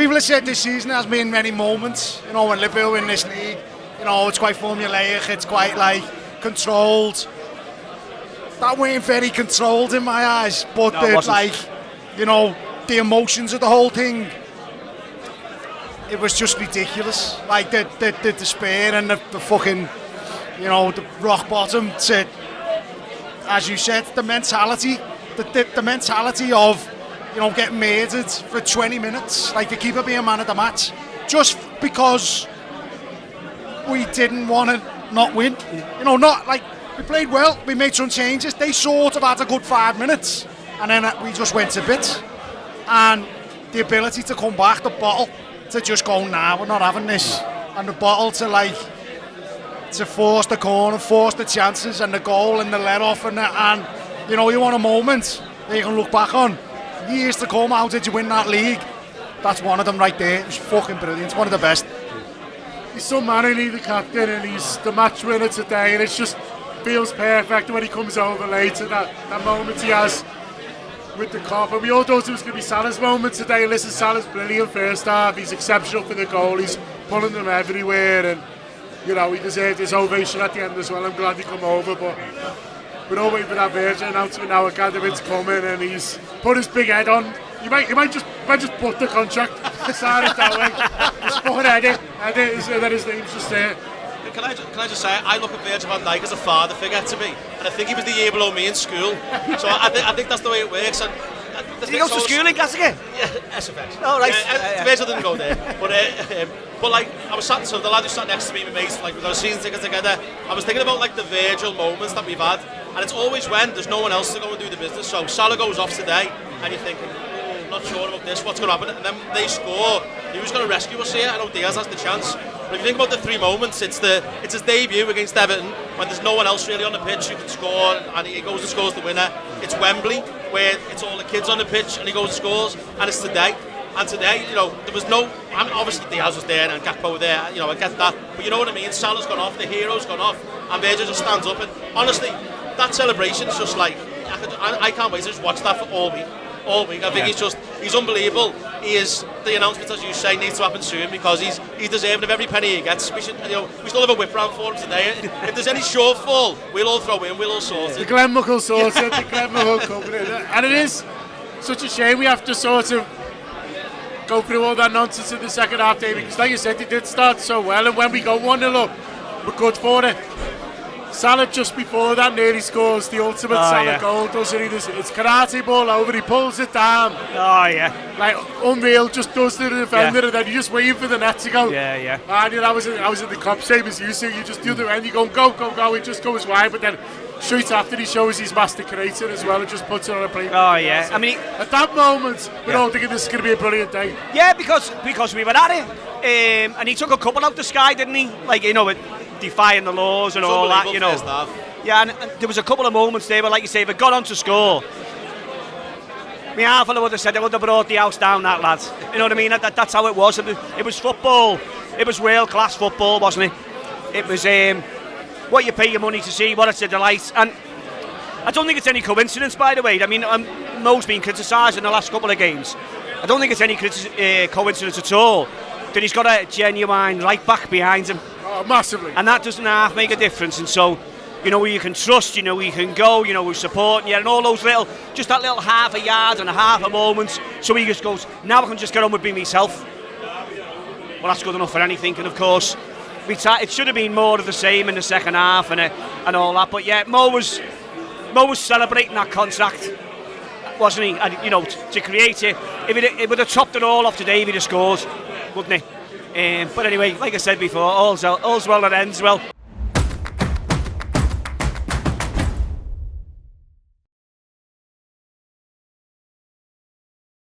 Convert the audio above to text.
People have said this season there has been many moments, when Liverpool win this league, it's quite formulaic, it's quite controlled. That weren't very controlled in my eyes, but the emotions of the whole thing, it was just ridiculous. The despair and the fucking, the rock bottom to, as you said, the mentality, the mentality of, getting murdered for 20 minutes, the keeper being man of the match, just because we didn't want to not win. We played well, we made some changes, they sort of had a good 5 minutes, and then we just went to bits. And the ability to come back, the bottle, to just go, nah, we're not having this. And the bottle to force the corner, force the chances, and the goal, and the let-off, and you want a moment that you can look back on. Years to come, how did you win that league? That's one of them right there. It was fucking brilliant, one of the best. He's some man, and he's the captain, and he's the match winner today, and it just feels perfect when he comes over later, that moment he has with the cop. And we all thought it was going to be Salah's moment today. Listen, Salah's brilliant first half, he's exceptional for the goal, he's pulling them everywhere, and he deserved his ovation at the end as well. I'm glad he come over, but we're all waiting for that Virgil announcement now. Academy's coming, and he's put his big head on. You might just put the contract, sign it that way. Just fucking edit, and then his name's just there. Can I just say, I look at Virgil van Dijk as a father figure to me, and I think he was the year below me in school. So I think that's the way it works. And did he go to school in Glasgow? Yeah, SFX. Oh, right. Virgil didn't go there, but I was sat, so the lad who sat next to me, my mates, we got a season ticket together. I was thinking about the Virgil moments that we've had, and it's always when there's no one else to go and do the business. So Salah goes off today, and you're thinking, not sure about this, what's going to happen, and then they score. Who's going to rescue us here? I know Diaz has the chance. But if you think about the three moments, it's his debut against Everton when there's no one else really on the pitch who can score, and he goes and scores the winner. It's Wembley where it's all the kids on the pitch and he goes and scores, and it's today. And today, there was no. Obviously Diaz was there and Gakpo were there. I get that, but you know what I mean. Salah's gone off, the hero's gone off, and Virgil just stands up. And honestly, that celebration is just I can't wait to just watch that for all week. I think he's unbelievable. He is, the announcement, as you say, needs to happen soon because he's deserving of every penny he gets. We still have a whip round for him today. If there's any shortfall, we'll all throw in, we'll all sort it. The Glenn Muckle sorted, the Glenn Muckle company. And it is such a shame we have to sort of go through all that nonsense in the second half, David, because like you said, they did start so well, and when we go 1-0 up, we're good for it. Salah just before that nearly scores the ultimate Salah goal, doesn't he? It's karate ball over, he pulls it down. Oh yeah. Unreal, just does to the defender, and then you're just waiting for the net to go. Yeah. And I was in the Kop, same as you, so you just do the end, you go, it just goes wide, but then straight after he shows his master creator as well and just puts it on a plate. Oh yeah, I mean, at that moment, we're all thinking this is going to be a brilliant day. Yeah, because we were at it, and he took a couple out the sky, didn't he? Defying the laws and all that, Yeah, and there was a couple of moments there where, like you say, if it got on to score, my half would have said they would have brought the house down, that lad. You know what I mean? That's how it was. It was football. It was world-class football, wasn't it? It was what you pay your money to see, what it's a delight. And I don't think it's any coincidence, by the way. I mean, Mo's been criticised in the last couple of games. I don't think it's any coincidence at all that he's got a genuine right-back behind him. Oh, massively. And that doesn't half make a difference. And so, where you can trust, where you can go, who's supporting you, and all those just that little half a yard and a half a moment. So he just goes, now I can just get on with being myself. Well, that's good enough for anything. And of course, it should have been more of the same in the second half and all that. But yeah, Mo was celebrating that contract, wasn't he? And to create it, if it would have topped it all off today, he'd have scored, wouldn't he? But anyway, like I said before, all's well that ends well.